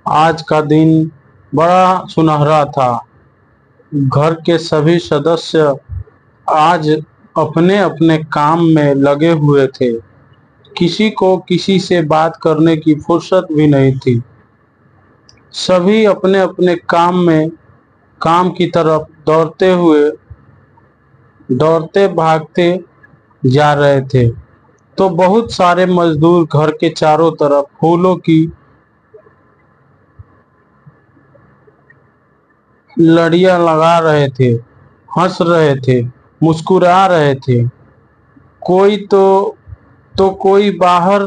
आज का दिन बड़ा सुनहरा था। घर के सभी सदस्य आज अपने अपने काम में लगे हुए थे। किसी को किसी से बात करने की फुर्सत भी नहीं थी। सभी अपने अपने काम की तरफ दौड़ते भागते जा रहे थे। तो बहुत सारे मजदूर घर के चारों तरफ फूलों की लड़ियां लगा रहे थे, हंस रहे थे, मुस्कुरा रहे थे। कोई तो कोई बाहर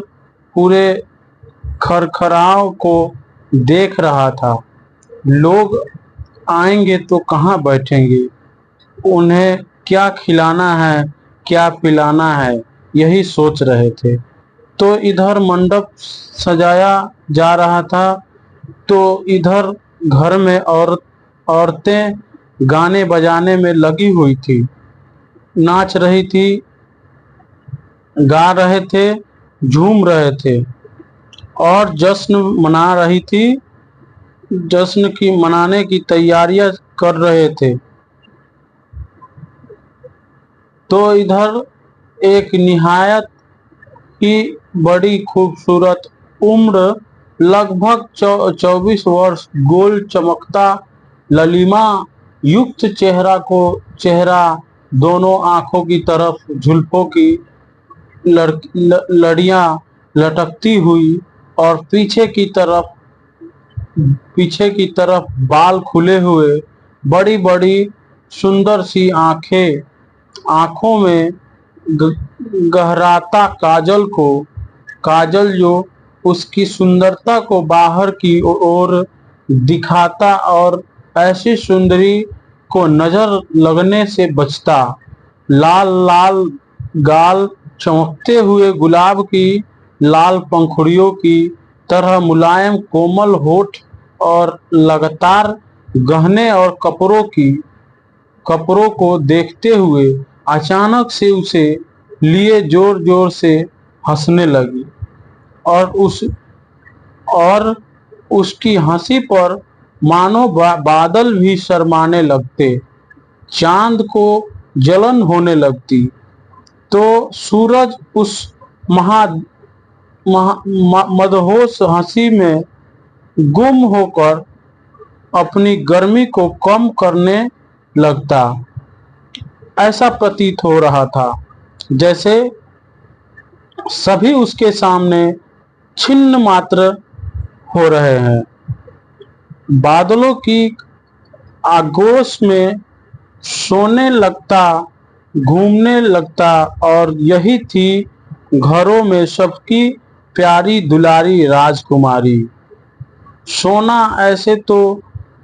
पूरे खरखराव को देख रहा था। लोग आएंगे तो कहाँ बैठेंगे, उन्हें क्या खिलाना है, क्या पिलाना है, यही सोच रहे थे। तो इधर मंडप सजाया जा रहा था, तो इधर घर में औरतें गाने बजाने में लगी हुई थी, नाच रही थी, गा रहे थे, झूम रहे थे और जश्न मना रही थी। जश्न की मनाने की तैयारियां कर रहे थे। तो इधर एक निहायत ही बड़ी खूबसूरत उम्र, लगभग 24 वर्ष, गोल चमकता ललिमा युक्त चेहरा दोनों आंखों की तरफ जुल्फों की लड़ियां लटकती हुई और पीछे की तरफ बाल खुले हुए, बड़ी बड़ी सुंदर सी आंखें, आंखों में गहराता काजल जो उसकी सुंदरता को बाहर की ओर दिखाता और ऐसी सुंदरी को नजर लगने से बचता। लाल लाल गाल, चमकते हुए गुलाब की लाल पंखुड़ियों की तरह मुलायम कोमल होठ और लगातार गहने और कपड़ों को देखते हुए अचानक से उसे लिए जोर जोर से हंसने लगी और उसकी हंसी पर मानो बादल भी शर्माने लगते, चांद को जलन होने लगती। तो सूरज उस मदहोश हंसी में गुम होकर अपनी गर्मी को कम करने लगता। ऐसा प्रतीत हो रहा था जैसे सभी उसके सामने छिन्न मात्र हो रहे हैं। बादलों की आगोश में सोने लगता, घूमने लगता और यही थी घरों में सबकी प्यारी दुलारी राजकुमारी। सोना, ऐसे तो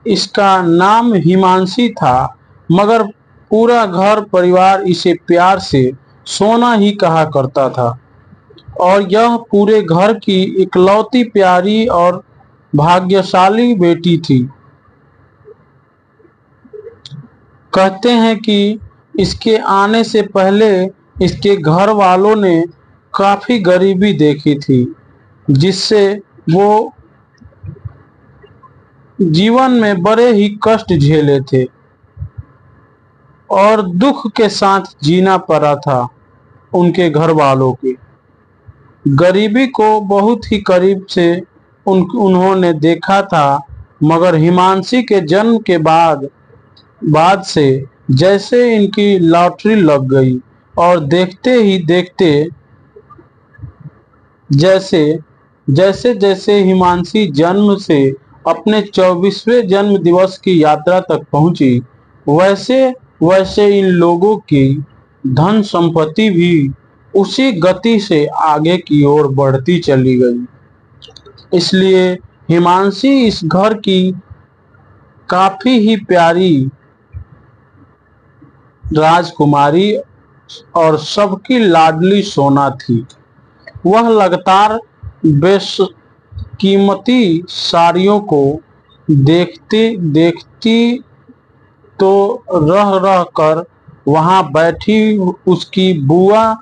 इसका नाम हिमांशी था, मगर पूरा घर परिवार इसे प्यार से सोना ही कहा करता था और यह पूरे घर की इकलौती प्यारी और भाग्यशाली बेटी थी। कहते हैं कि इसके आने से पहले इसके घर वालों ने काफी गरीबी देखी थी, जिससे वो जीवन में बड़े ही कष्ट झेले थे और दुख के साथ जीना पड़ा था। उनके घर वालों की गरीबी को बहुत ही करीब से उन्होंने देखा था, मगर हिमांशी के जन्म के बाद से जैसे इनकी लॉटरी लग गई और देखते ही देखते जैसे जैसे हिमांशी जन्म से अपने 24वें जन्म दिवस की यात्रा तक पहुंची, वैसे वैसे इन लोगों की धन संपत्ति भी उसी गति से आगे की ओर बढ़ती चली गई। इसलिए हिमांशी इस घर की काफी ही प्यारी राजकुमारी और सबकी लाडली सोना थी। वह लगातार बेशकीमती साड़ियों को देखती तो रह रह कर वहां बैठी उसकी बुआ,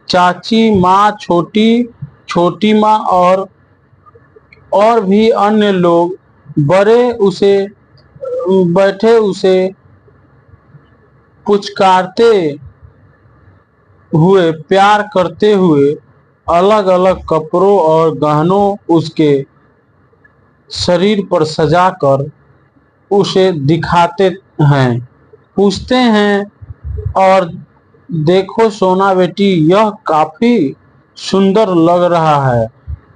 चाची माँ, छोटी छोटी माँ और भी अन्य लोग बड़े उसे बैठे उसे पुचकारते हुए, प्यार करते हुए, अलग अलग कपड़ों और गहनों उसके शरीर पर सजाकर उसे दिखाते हैं, पूछते हैं, और देखो सोना बेटी, यह काफी सुंदर लग रहा है,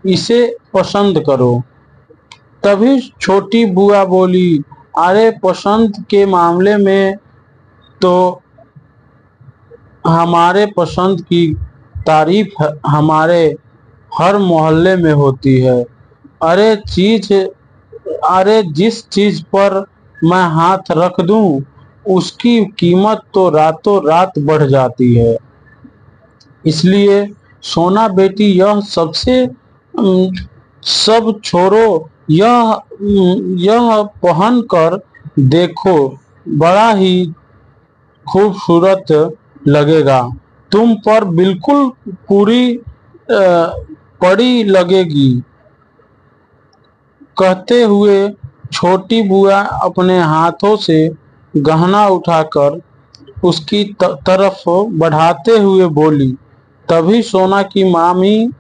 इसे पसंद करो। तभी छोटी बुआ बोली, अरे पसंद के मामले में तो हमारे पसंद की तारीफ हमारे हर मोहल्ले में होती है। अरे जिस चीज पर मैं हाथ रख दूं उसकी कीमत तो रातों रात बढ़ जाती है। इसलिए सोना बेटी, यह सब छोड़ो, यह पहन कर देखो, बड़ा ही खूबसूरत लगेगा, तुम पर बिल्कुल पूरी पड़ी लगेगी। कहते हुए छोटी बुआ अपने हाथों से गहना उठाकर उसकी तरफ बढ़ाते हुए बोली। तभी सोना की मामी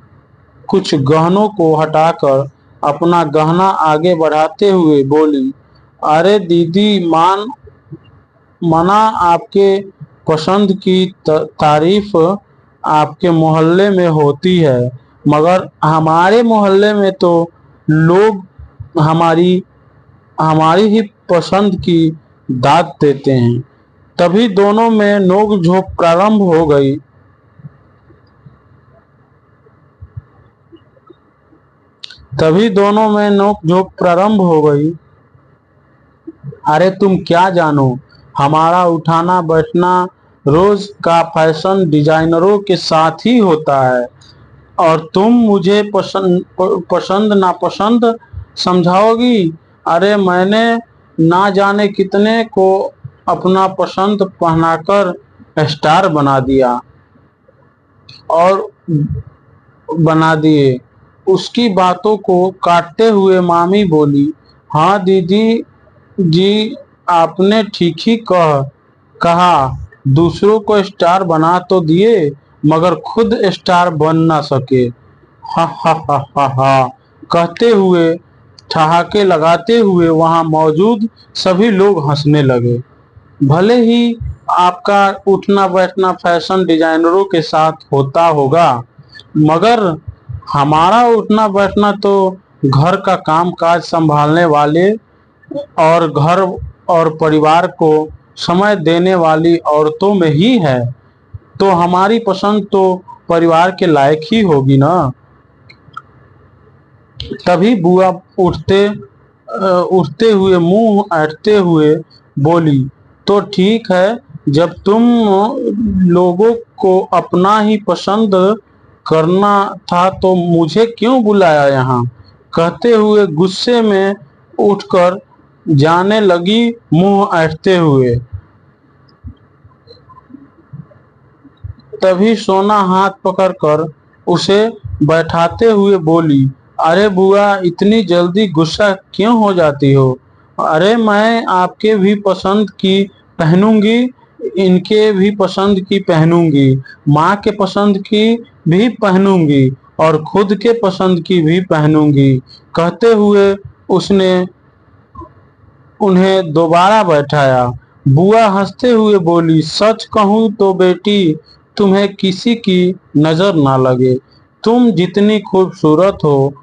कुछ गहनों को हटाकर अपना गहना आगे बढ़ाते हुए बोली, अरे दीदी, मना आपके पसंद की तारीफ आपके मोहल्ले में होती है, मगर हमारे मोहल्ले में तो लोग हमारी हमारी ही पसंद की दाद देते हैं। तभी दोनों में नोक-झोंक प्रारंभ हो गई। तभी दोनों में नोक-झोंक प्रारंभ हो गई। अरे तुम क्या जानो, हमारा उठना बैठना रोज का फैशन डिजाइनरों के साथ ही होता है, और तुम मुझे पसंद नापसंद समझाओगी। अरे मैंने ना जाने कितने को अपना पसंद पहनाकर स्टार और बना दिए। उसकी बातों को काटते हुए मामी बोली, हाँ दीदी जी, आपने ठीक ही कहा, दूसरों को स्टार बना तो दिए मगर खुद स्टार बन ना सके। हा हा हा हा हा कहते हुए, ठहाके लगाते हुए वहां मौजूद सभी लोग हंसने लगे। भले ही आपका उठना बैठना फैशन डिजाइनरों के साथ होता होगा, मगर हमारा उठना बैठना तो घर का काम काज संभालने वाले और घर और परिवार को समय देने वाली औरतों में ही है, तो हमारी पसंद तो परिवार के लायक ही होगी ना। तभी बुआ उठते हुए मुंह ऐंठते हुए बोली, तो ठीक है, जब तुम लोगों को अपना ही पसंद करना था तो मुझे क्यों बुलाया यहाँ। कहते हुए गुस्से में उठकर जाने लगी मुंह ऐंठते हुए। तभी सोना हाथ पकड़कर उसे बैठाते हुए बोली, अरे बुआ, इतनी जल्दी गुस्सा क्यों हो जाती हो। अरे मैं आपके भी पसंद की पहनूंगी, इनके भी पसंद की पहनूंगी, माँ के पसंद की भी पहनूंगी और खुद के पसंद की भी पहनूंगी। कहते हुए उसने उन्हें दोबारा बैठाया। बुआ हंसते हुए बोली, सच कहूँ तो बेटी, तुम्हें किसी की नजर ना लगे। तुम जितनी खूबसूरत हो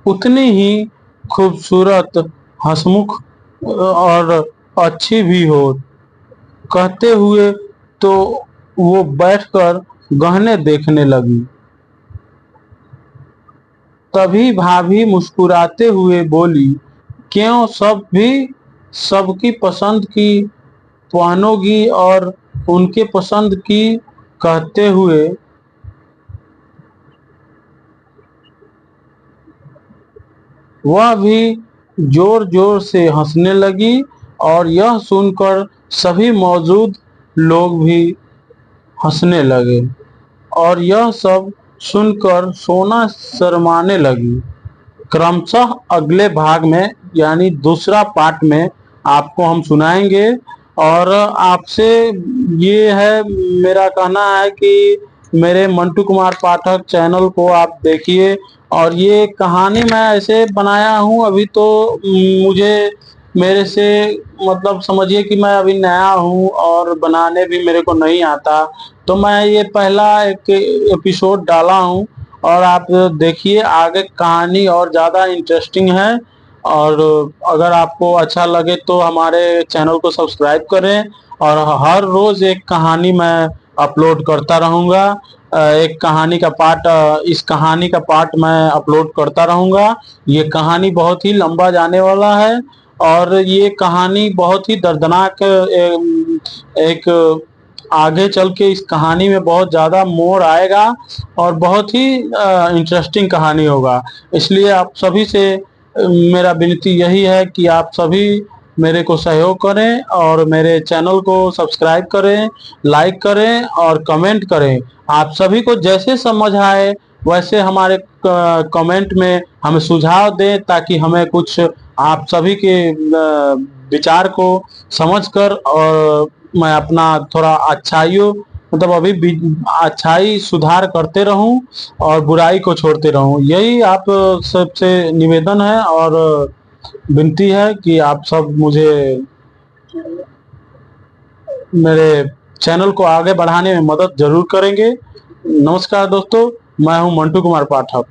उतनी ही खूबसूरत, हंसमुख और अच्छी भी हो। कहते हुए तो वो बैठकर गहने देखने लगी। तभी भाभी मुस्कुराते हुए बोली, क्यों, सबकी पसंद की पहनोगी और उनके पसंद की। कहते हुए वह भी जोर जोर से हंसने लगी और यह सुनकर सभी मौजूद लोग भी हंसने लगे और यह सब सुनकर सोना शर्माने लगी। क्रमशः अगले भाग में यानी दूसरा पार्ट में आपको हम सुनाएंगे। और आपसे ये है मेरा कहना है कि मेरे मंटू कुमार पाठक चैनल को आप देखिए। और ये कहानी मैं ऐसे बनाया हूँ, अभी तो मुझे मेरे से मतलब समझिए कि मैं अभी नया हूँ और बनाने भी मेरे को नहीं आता, तो मैं ये पहला एक एपिसोड डाला हूँ। और आप देखिए आगे कहानी और ज़्यादा इंटरेस्टिंग है। और अगर आपको अच्छा लगे तो हमारे चैनल को सब्सक्राइब करें। और हर रोज़ एक कहानी मैं अपलोड करता रहूँगा। एक कहानी का पार्ट इस कहानी का पार्ट मैं अपलोड करता रहूँगा। ये कहानी बहुत ही लंबा जाने वाला है और ये कहानी बहुत ही दर्दनाक एक आगे चल के इस कहानी में बहुत ज़्यादा मोड़ आएगा और बहुत ही इंटरेस्टिंग कहानी होगा। इसलिए आप सभी से मेरा विनती यही है कि आप सभी मेरे को सहयोग करें और मेरे चैनल को सब्सक्राइब करें, लाइक करें और कमेंट करें। आप सभी को जैसे समझ आए वैसे हमारे कमेंट में हमें सुझाव दें, ताकि हमें कुछ आप सभी के विचार को समझकर और मैं अपना थोड़ा अच्छाइयों मतलब अभी भी अच्छाई सुधार करते रहूं और बुराई को छोड़ते रहूं। यही आप सबसे निवेदन है और विनती है कि आप सब मुझे मेरे चैनल को आगे बढ़ाने में मदद जरूर करेंगे। नमस्कार दोस्तों, मैं हूं मंटू कुमार पाठक।